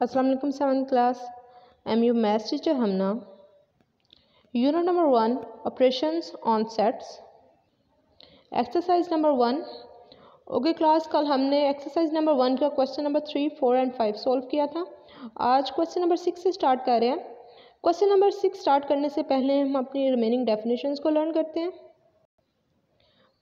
अस्सलाम वालेकुम 7th class. I'm your maths teacher Hamna. Unit number 1 operations on sets, exercise number 1। Okay class, कल हमने exercise number 1 का question number 3, 4 and 5 solve किया था। आज क्वेश्चन नंबर 6 से स्टार्ट कर रहे हैं। क्वेश्चन नंबर 6 स्टार्ट करने से पहले हम अपनी रिमेनिंग डेफिनेशंस को लर्न करते हैं।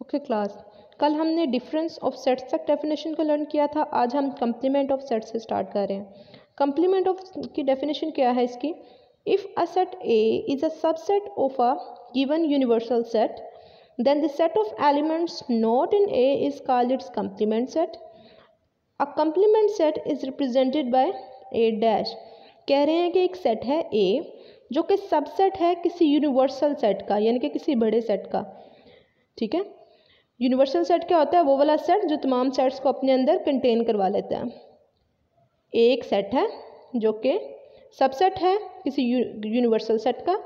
ओके क्लास, कल हमने डिफरेंस ऑफ सेट्स तक डेफिनेशन को लर्न किया था। आज हम कंप्लीमेंट ऑफ सेट्स से स्टार्ट कर रहे हैं। कंप्लीमेंट ऑफ की डेफिनेशन क्या है इसकी? If a set A is a subset of a given universal set, then the set of elements not in A is called its complement set. A complement set is represented by a dash. कह रहे हैं कि एक set है ए जो कि subset है किसी यूनिवर्सल सेट का, यानी कि किसी बड़े सेट का। ठीक है, यूनिवर्सल सेट क्या होता है? वो वाला सेट जो तमाम सेट्स को अपने अंदर कंटेन करवा लेता है। एक सेट है जो कि सबसेट है किसी यूनिवर्सल सेट का।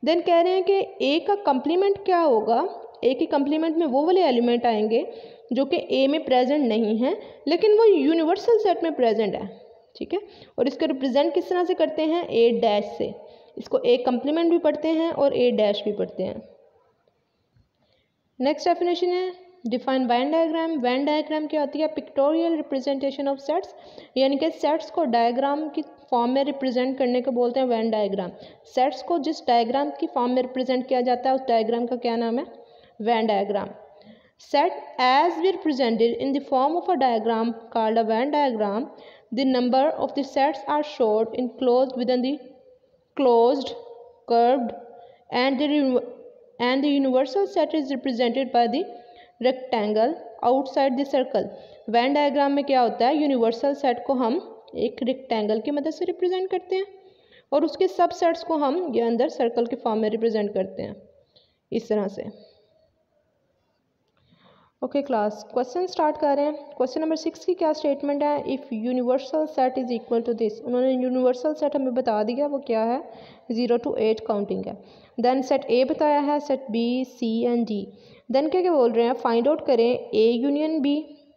देन कह रहे हैं कि ए का कंप्लीमेंट क्या होगा? ए के कंप्लीमेंट में वो वाले एलिमेंट आएंगे जो कि ए में प्रेजेंट नहीं है लेकिन वो यूनिवर्सल सेट में प्रेजेंट है। ठीक है, और इसको रिप्रेजेंट किस तरह से करते हैं? ए डैश से। इसको ए कंप्लीमेंट भी पढ़ते हैं और ए डैश भी पढ़ते हैं। नेक्स्ट डेफिनेशन है define Venn diagram. Venn diagram क्या होती है? पिक्टोरियल रिप्रेजेंटेशन ऑफ सेट्स, यानी कि सेट्स को डायग्राम की फॉर्म में रिप्रेजेंट करने को बोलते हैं वेन डायग्राम। सेट्स को जिस डायग्राम की फॉर्म में रिप्रेजेंट किया जाता है उस डायग्राम का क्या नाम है? Venn diagram. Set as we represented in the form of a diagram called a Venn diagram. The number of the sets are shown in closed within the closed curved and the universal set is represented by the rectangle outside the circle। Venn diagram में क्या होता है? Universal set को हम एक rectangle की मदद से रिप्रेजेंट करते हैं और उसके सब सेट्स को हम ये अंदर सर्कल के फॉर्म में रिप्रेजेंट करते हैं इस तरह से। ओके क्लास, क्वेश्चन स्टार्ट कर रहे हैं। क्वेश्चन नंबर 6 की क्या स्टेटमेंट है? If universal set is equal to this. उन्होंने यूनिवर्सल सेट हमें बता दिया, वो क्या है? 0 to 8 काउंटिंग है। देन सेट ए बताया है, set B, C and D. Then क्या क्या बोल रहे हैं? फाइंड आउट करें A union B,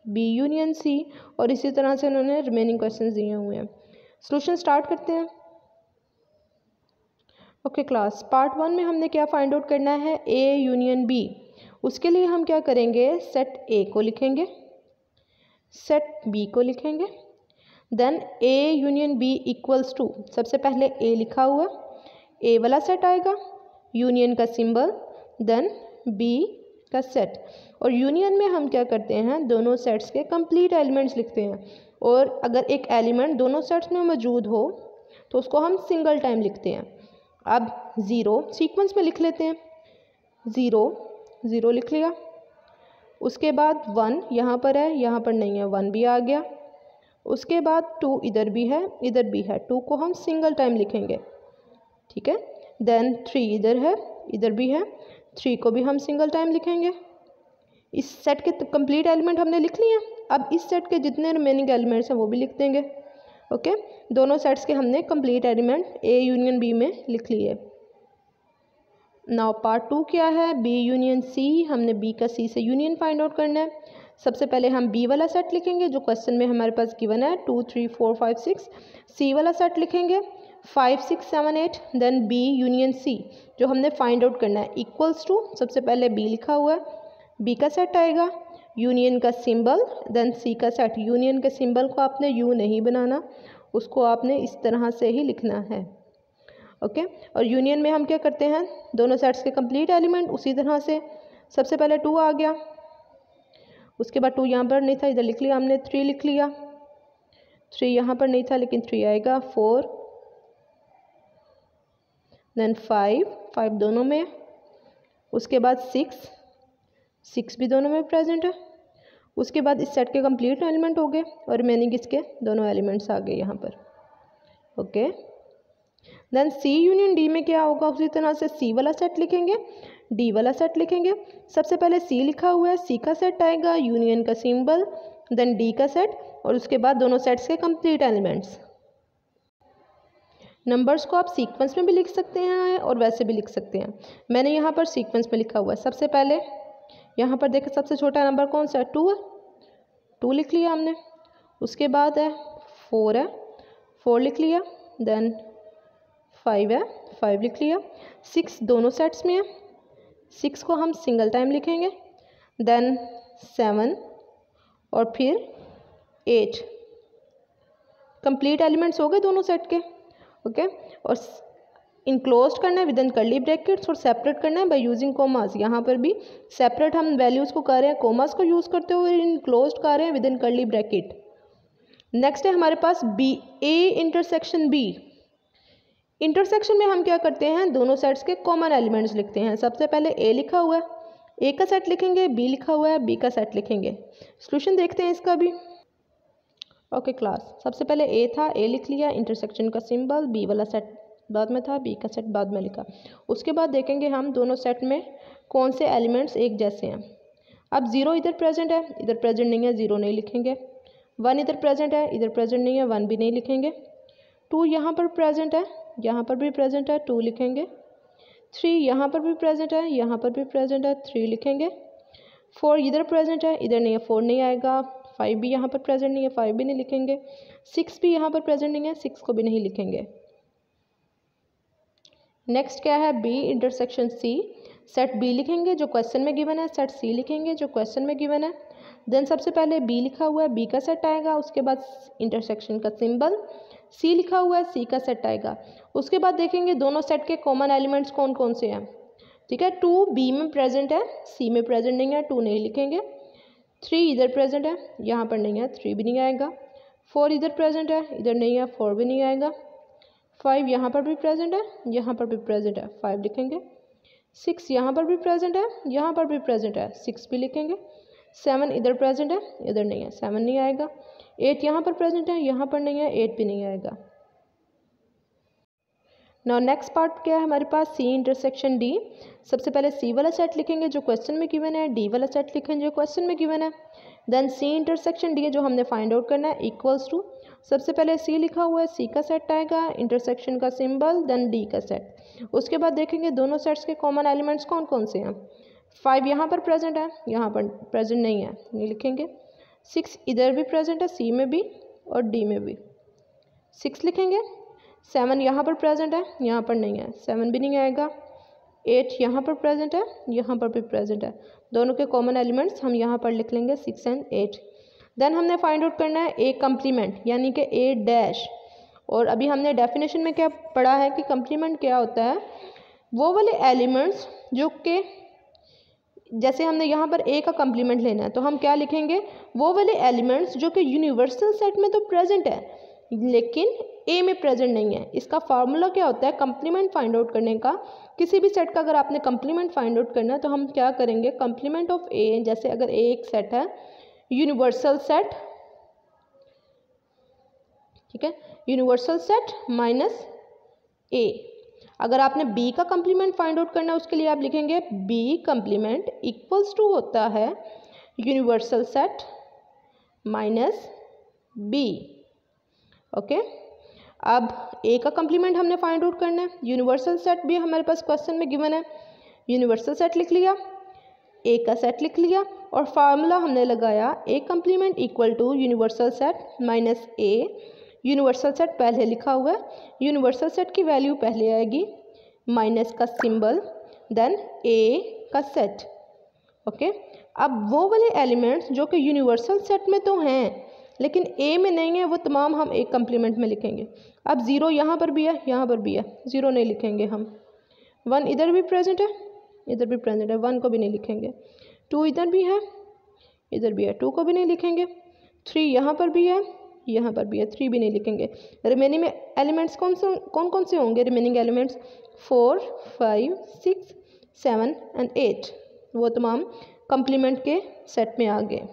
B union C, और इसी तरह से उन्होंने रिमेनिंग क्वेश्चन दिए हुए हैं। सोल्यूशन स्टार्ट करते हैं। ओके क्लास, पार्ट 1 में हमने क्या फाइंड आउट करना है? A union B. उसके लिए हम क्या करेंगे? सेट ए को लिखेंगे, सेट बी को लिखेंगे। Then A union B equals to, सबसे पहले ए लिखा हुआ, ए वाला सेट आएगा, यूनियन का सिंबल, देन बी का सेट। और यूनियन में हम क्या करते हैं? दोनों सेट्स के कंप्लीट एलिमेंट्स लिखते हैं। और अगर एक एलिमेंट दोनों सेट्स में मौजूद हो तो उसको हम सिंगल टाइम लिखते हैं। अब 0 सीक्वेंस में लिख लेते हैं। 0 लिख लिया, उसके बाद 1 यहाँ पर है, यहाँ पर नहीं है, 1 भी आ गया। उसके बाद 2 इधर भी है, इधर भी है, 2 को हम सिंगल टाइम लिखेंगे। ठीक है, देन 3 इधर है, इधर भी है, 3 को भी हम सिंगल टाइम लिखेंगे। इस सेट के कंप्लीट एलिमेंट हमने लिख लिए। अब इस सेट के जितने रिमेनिंग एलिमेंट्स हैं वो भी लिख देंगे। ओके, दोनों सेट्स के हमने complete element A union B में लिख लिए। नाउ पार्ट 2 क्या है? B union C. हमने बी का सी से यूनियन फाइंड आउट करना है। सबसे पहले हम बी वाला सेट लिखेंगे जो क्वेश्चन में हमारे पास गिवन है, 2, 3, 4, 5, 6। सी वाला सेट लिखेंगे 5, 6, 7, 8। देन बी यूनियन सी जो हमने फाइंड आउट करना है इक्वल्स टू, सबसे पहले बी लिखा हुआ है, बी का सेट आएगा, यूनियन का सिंबल, देन सी का सेट। यूनियन के सिंबल को आपने यू नहीं बनाना, उसको आपने इस तरह से ही लिखना है। ओके, और यूनियन में हम क्या करते हैं? दोनों सेट्स के कंप्लीट एलिमेंट उसी तरह से। सबसे पहले 2 आ गया, उसके बाद 2 यहाँ पर नहीं था, इधर लिख लिया हमने, 3 लिख लिया, 3 यहाँ पर नहीं था लेकिन 3 आएगा, 4, देन 5 दोनों में, उसके बाद 6 भी दोनों में प्रेजेंट है। उसके बाद इस सेट के कंप्लीट एलिमेंट हो गए और रिमेनिंग इसके दोनों एलिमेंट्स आ गए यहाँ पर। ओके, देन सी यूनियन डी में क्या होगा? उसी तरह से सी वाला सेट लिखेंगे, डी वाला सेट लिखेंगे। सबसे पहले सी लिखा हुआ है, सी का सेट आएगा, यूनियन का सिंबल, देन डी का सेट, और उसके बाद दोनों सेट्स के कंप्लीट एलिमेंट्स। नंबर्स को आप सीक्वेंस में भी लिख सकते हैं और वैसे भी लिख सकते हैं। मैंने यहाँ पर सीक्वेंस में लिखा हुआ है। सबसे पहले यहाँ पर देखें, सबसे छोटा नंबर कौन सा है? 2 है, 2 लिख लिया हमने। उसके बाद है 4 है, 4 लिख लिया, देन 5 है, 5 लिख लिया। 6 दोनों सेट्स में है, 6 को हम सिंगल टाइम लिखेंगे, देन 7 और फिर 8। कंप्लीट एलिमेंट्स हो गए दोनों सेट के। ओके, और इनक्लोज करना है विद इन कर्ली ब्रैकेट्स और सेपरेट करना है बाय यूजिंग कोमास। यहाँ पर भी सेपरेट हम वैल्यूज़ को कर रहे हैं कोमास को यूज़ करते हुए, इनक्लोज कर रहे हैं within curly bracket. Next है हमारे पास B, A intersection B. Intersection में हम क्या करते हैं, दोनों सेट्स के कॉमन एलिमेंट्स लिखते हैं। सबसे पहले ए लिखा हुआ है, ए का सेट लिखेंगे, बी लिखा हुआ है, बी का सेट लिखेंगे। सॉल्यूशन देखते हैं इसका भी। ओके क्लास, सबसे पहले ए था, ए लिख लिया, इंटरसेक्शन का सिंबल, बी वाला सेट बाद में था, बी का सेट बाद में लिखा। उसके बाद देखेंगे हम दोनों सेट में कौन से एलिमेंट्स एक जैसे हैं। अब 0 इधर प्रेजेंट है, इधर प्रेजेंट नहीं है, 0 नहीं लिखेंगे। 1 इधर प्रेजेंट है, इधर प्रेजेंट नहीं है, 1 भी नहीं लिखेंगे। 2 यहाँ पर प्रेजेंट है, यहाँ पर भी प्रेजेंट है, 2 लिखेंगे। 3 यहाँ पर भी प्रेजेंट है, यहाँ पर भी प्रेजेंट है, 3 लिखेंगे। 4 इधर प्रेजेंट है, इधर नहीं है, 4 नहीं आएगा। 5 भी यहाँ पर प्रेजेंट नहीं है, 5 भी नहीं लिखेंगे। 6 भी यहाँ पर प्रेजेंट नहीं है, 6 को भी नहीं लिखेंगे। नेक्स्ट क्या है, B intersection C. Set B लिखेंगे जो क्वेश्चन में गिवन है, सेट सी लिखेंगे जो क्वेश्चन में गिवन है। देन सबसे पहले बी लिखा हुआ है, बी का सेट आएगा, उसके बाद इंटरसेक्शन का सिंबल। सी लिखा हुआ है, सी का सेट आएगा। उसके बाद देखेंगे दोनों सेट के कॉमन एलिमेंट्स कौन कौन से हैं। ठीक है, 2 बी में प्रेजेंट है, सी में प्रेजेंट नहीं है, 2 नहीं लिखेंगे। 3 इधर प्रेजेंट है, यहाँ पर नहीं है, 3 भी नहीं आएगा। 4 इधर प्रेजेंट है, इधर नहीं है, 4 भी नहीं आएगा। 5 यहाँ पर भी प्रेजेंट है, यहाँ पर भी प्रेजेंट है, 5 लिखेंगे। 6 यहाँ पर भी प्रेजेंट है, यहाँ पर भी प्रेजेंट है, 6 भी लिखेंगे। 7 इधर प्रेजेंट है, इधर नहीं है, 7 नहीं आएगा। 8 यहाँ पर प्रेजेंट है, यहाँ पर नहीं है, 8 भी नहीं आएगा। नाउ नेक्स्ट पार्ट क्या है हमारे पास, सी इंटरसेक्शन डी। सबसे पहले सी वाला सेट लिखेंगे जो क्वेश्चन में गिवन है, डी वाला सेट लिखेंगे जो क्वेश्चन में गिवन है। देन सी इंटरसेक्शन डी जो हमने फाइंड आउट करना है, इक्वल्स टू, सबसे पहले सी लिखा हुआ है, सी का सेट आएगा, इंटरसेक्शन का सिंबल, देन डी का सेट। उसके बाद देखेंगे दोनों सेट्स के कॉमन एलिमेंट्स कौन कौन से हैं। 5 यहाँ पर प्रेजेंट है, यहाँ पर प्रेजेंट नहीं है, नहीं लिखेंगे। 6 इधर भी प्रेजेंट है, सी में भी और डी में भी, 6 लिखेंगे। 7 यहाँ पर प्रेजेंट है, यहाँ पर नहीं है, 7 भी नहीं आएगा। 8 यहाँ पर प्रेजेंट है, यहाँ पर भी प्रेजेंट है, दोनों के कॉमन एलिमेंट्स हम यहाँ पर लिख लेंगे 6 एंड 8। देन हमने फाइंड आउट करना है ए कंप्लीमेंट यानी कि ए डैश। और अभी हमने डेफिनेशन में क्या पढ़ा है कि कंप्लीमेंट क्या होता है, वो वाले एलिमेंट्स जो कि जैसे हमने यहाँ पर ए का कंप्लीमेंट लेना है तो हम क्या लिखेंगे, वो वाले एलिमेंट्स जो कि यूनिवर्सल सेट में तो प्रेजेंट है लेकिन ए में प्रेजेंट नहीं है। इसका फार्मूला क्या होता है कंप्लीमेंट फाइंड आउट करने का, किसी भी सेट का अगर आपने कंप्लीमेंट फाइंड आउट करना है तो हम क्या करेंगे, कंप्लीमेंट ऑफ ए, जैसे अगर ए एक सेट है यूनिवर्सल सेट, ठीक है, यूनिवर्सल सेट माइनस ए। अगर आपने बी का कंप्लीमेंट फाइंड आउट करना है उसके लिए आप लिखेंगे बी कंप्लीमेंट इक्वल्स टू होता है universal set minus B. Okay, अब ए का कंप्लीमेंट हमने फाइंड आउट करना है, यूनिवर्सल सेट भी हमारे पास क्वेश्चन में गिवन है, यूनिवर्सल सेट लिख लिया, ए का सेट लिख लिया और फार्मूला हमने लगाया A complement equal to universal set minus A. Universal set पहले लिखा हुआ है, यूनिवर्सल सेट की वैल्यू पहले आएगी, माइनस का सिंबल, देन ए का सेट। ओके, अब वो वाले एलिमेंट्स जो कि यूनिवर्सल सेट में तो हैं लेकिन ए में नहीं है वो तमाम हम एक कंप्लीमेंट में लिखेंगे। अब 0 यहाँ पर भी है, यहाँ पर भी है, 0 नहीं लिखेंगे हम। 1 इधर भी प्रेजेंट है, इधर भी प्रेजेंट है, 1 को भी नहीं लिखेंगे। 2 इधर भी है, इधर भी है, 2 को भी नहीं लिखेंगे। 3 यहाँ पर भी है, यहाँ पर भी है, 3 भी नहीं लिखेंगे। रिमेनिंग में एलिमेंट्स कौन कौन से होंगे, रिमेनिंग एलिमेंट्स 4, 5, 6, 7 एंड 8, वो तमाम कंप्लीमेंट के सेट में आ गए।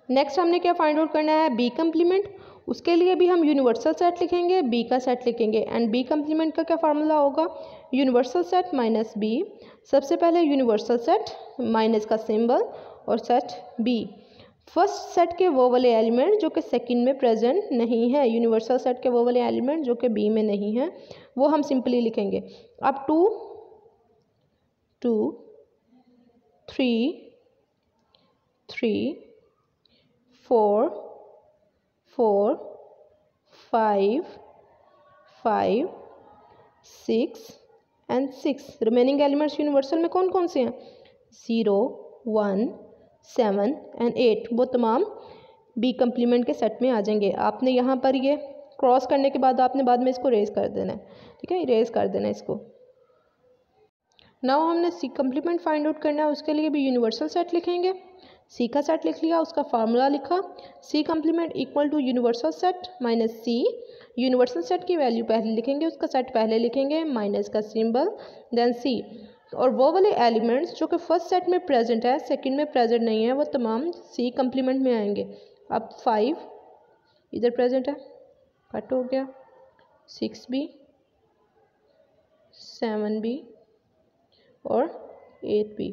नेक्स्ट हमने क्या फाइंड आउट करना है, बी कंप्लीमेंट। उसके लिए भी हम यूनिवर्सल सेट लिखेंगे, बी का सेट लिखेंगे एंड बी कंप्लीमेंट का क्या फार्मूला होगा, यूनिवर्सल सेट माइनस बी। सबसे पहले यूनिवर्सल सेट माइनस का सिंबल और सेट बी। फर्स्ट सेट के वो वाले एलिमेंट जो कि सेकंड में प्रेजेंट नहीं है, यूनिवर्सल सेट के वो वाले एलिमेंट जो कि बी में नहीं है वो हम सिंपली लिखेंगे। अब 2, 2, 3, 3, 4, 4, 5 5 6 एंड 6। रिमेनिंग एलिमेंट्स यूनिवर्सल में कौन कौन से हैं? 0 1 7 एंड 8। वो तमाम बी कम्प्लीमेंट के सेट में आ जाएंगे। आपने यहाँ पर ये क्रॉस करने के बाद आपने बाद में इसको इरेज कर देना है, ठीक है, इरेज कर देना है इसको। नाउ हमने सी कम्प्लीमेंट फाइंड आउट करना है, उसके लिए भी यूनिवर्सल सेट लिखेंगे। सी का सेट लिख लिया, उसका फार्मूला लिखा, C complement equal to universal set minus C. Universal set की वैल्यू पहले लिखेंगे, उसका सेट पहले लिखेंगे, माइनस का सिंबल, देन सी। और वो वाले एलिमेंट्स जो कि फर्स्ट सेट में प्रेजेंट है सेकंड में प्रेजेंट नहीं है, वो तमाम सी कम्प्लीमेंट में आएंगे। अब 5 इधर प्रेजेंट है, कट हो गया, 6 भी, 7 भी और 8 भी,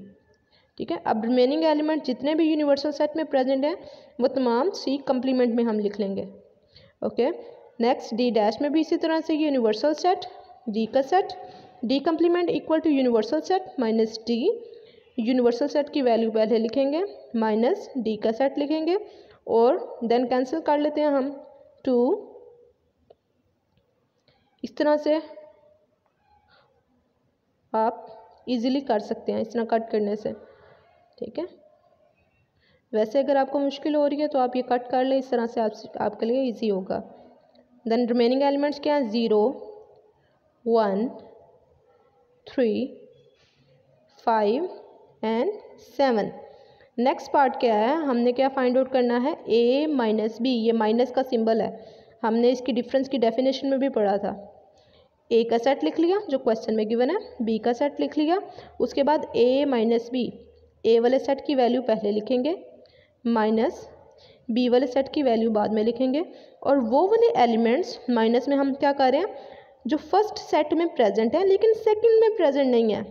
ठीक है। अब रिमेनिंग एलिमेंट जितने भी यूनिवर्सल सेट में प्रेजेंट हैं वो तमाम सी कम्प्लीमेंट में हम लिख लेंगे। ओके, नेक्स्ट डी डैश में भी इसी तरह से यूनिवर्सल सेट, डी का set, D complement equal to universal set minus D. Universal set की वैल्यू पहले लिखेंगे, माइनस डी का सेट लिखेंगे और देन कैंसिल कर लेते हैं हम 2। इस तरह से आप इजीली कर सकते हैं, इस तरह कट करने से, ठीक है। वैसे अगर आपको मुश्किल हो रही है तो आप ये कट कर लें, इस तरह से आपके लिए इजी होगा। देन रिमेनिंग एलिमेंट्स क्या हैं? 0 1 3 5 एंड 7। नेक्स्ट पार्ट क्या है, हमने क्या फाइंड आउट करना है? a minus B. ये माइनस का सिंबल है, हमने इसकी डिफरेंस की डेफिनेशन में भी पढ़ा था। ए का सेट लिख लिया जो क्वेश्चन में गिवन है, बी का सेट लिख लिया, उसके बाद a माइनस बी। ए वाले सेट की वैल्यू पहले लिखेंगे, माइनस बी वाले सेट की वैल्यू बाद में लिखेंगे। और वो वाले एलिमेंट्स माइनस में हम क्या कर रहे हैं, जो फर्स्ट सेट में प्रेजेंट है लेकिन सेकंड में प्रेजेंट नहीं है,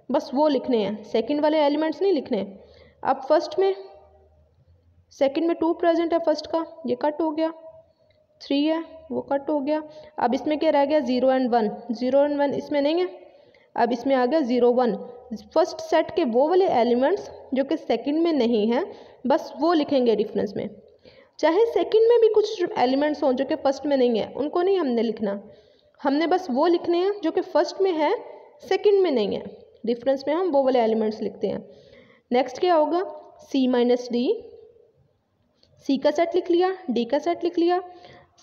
बस वो लिखने हैं, सेकंड वाले एलिमेंट्स नहीं लिखने। अब फर्स्ट में, सेकंड में 2 प्रेजेंट है फर्स्ट का, ये कट हो गया, 3 है वो कट हो गया। अब इसमें क्या रह गया? 0 एंड 1। 0 एंड 1 इसमें नहीं है, अब इसमें आ गया 0 1। फर्स्ट सेट के वो वाले एलिमेंट्स जो कि सेकंड में नहीं हैं बस वो लिखेंगे डिफरेंस में। चाहे सेकंड में भी कुछ एलिमेंट्स हों जो कि फर्स्ट में नहीं है, उनको नहीं हमने लिखना, हमने बस वो लिखने हैं जो कि फर्स्ट में है सेकंड में नहीं है, डिफरेंस में हम वो वाले एलिमेंट्स लिखते हैं। नेक्स्ट क्या होगा? सी माइनस डी। सी का सेट लिख लिया, डी का सेट लिख लिया,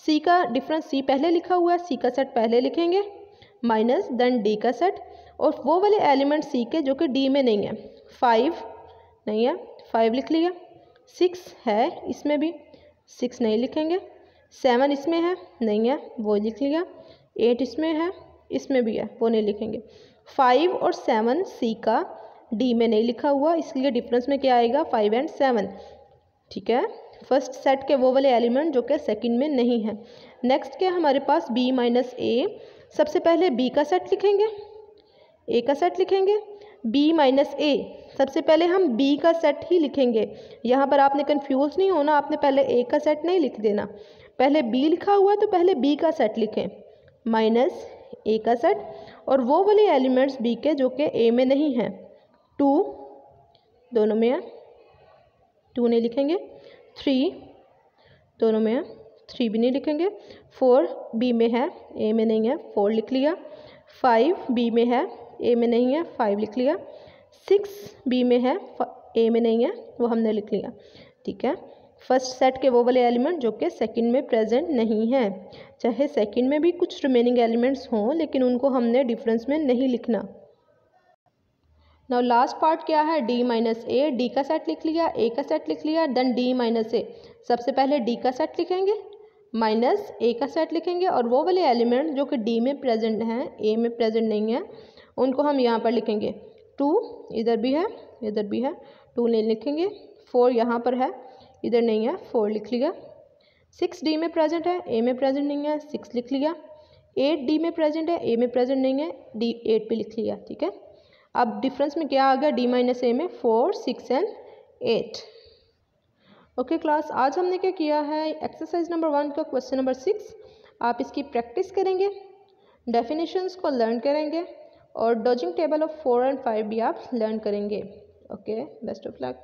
सी का डिफरेंस सी पहले लिखा हुआ है, सी का सेट पहले लिखेंगे, माइनस देन डी का सेट। और वो वाले एलिमेंट सी के जो कि डी में नहीं है, 5 नहीं है, 5 लिख लिया, 6 है इसमें भी, 6 नहीं लिखेंगे, 7 इसमें है नहीं है वो लिख लिया, 8 इसमें है इसमें भी है वो नहीं लिखेंगे। 5 और 7 सी का डी में नहीं लिखा हुआ, इसलिए डिफरेंस में क्या आएगा? 5 एंड 7, ठीक है। फर्स्ट सेट के वो वाले एलिमेंट जो कि सेकंड में नहीं है। नेक्स्ट क्या हमारे पास? बी माइनस ए। सबसे पहले बी का सेट लिखेंगे, ए का सेट लिखेंगे, बी माइनस ए। सबसे पहले हम बी का सेट ही लिखेंगे, यहाँ पर आपने कंफ्यूज नहीं होना, आपने पहले ए का सेट नहीं लिख देना, पहले बी लिखा हुआ है तो पहले बी का सेट लिखें, माइनस ए का सेट। और वो वाले एलिमेंट्स बी के जो कि ए में नहीं हैं, 2 दोनों में है, 2 नहीं लिखेंगे, 3 दोनों में है, 3 भी नहीं लिखेंगे, 4 बी में है ए में नहीं है, 4 लिख लिया, 5 बी में है ए में नहीं है, 5 लिख लिया, 6 बी में है ए में नहीं है वो हमने लिख लिया, ठीक है। फर्स्ट सेट के वो वाले एलिमेंट जो कि सेकंड में प्रेजेंट नहीं है, चाहे सेकंड में भी कुछ रिमेनिंग एलिमेंट्स हों लेकिन उनको हमने डिफरेंस में नहीं लिखना। नाउ लास्ट पार्ट क्या है? डी माइनस ए। डी का सेट लिख लिया, ए का सेट लिख लिया, देन डी माइनस ए। सबसे पहले डी का सेट लिखेंगे, माइनस ए का सेट लिखेंगे, और वो वाले एलिमेंट जो कि डी में प्रेजेंट हैं ए में प्रेजेंट नहीं है उनको हम यहाँ पर लिखेंगे। 2 इधर भी है इधर भी है, 2 नहीं लिखेंगे, 4 यहाँ पर है इधर नहीं है, 4 लिख लिया, 6 डी में प्रेजेंट है ए में प्रेजेंट नहीं है, 6 लिख लिया, 8 डी में प्रेजेंट है ए में प्रेजेंट नहीं है, डी 8 पे लिख लिया, ठीक है। अब डिफरेंस में क्या आ गया? डी माइनस ए में 4 6 एंड 8। ओके क्लास, आज हमने क्या किया है? एक्सरसाइज नंबर 1 का क्वेश्चन नंबर 6 आप इसकी प्रैक्टिस करेंगे, डेफिनेशंस को लर्न करेंगे और डॉजिंग टेबल ऑफ 4 एंड 5 भी आप लर्न करेंगे। Okay, best of luck.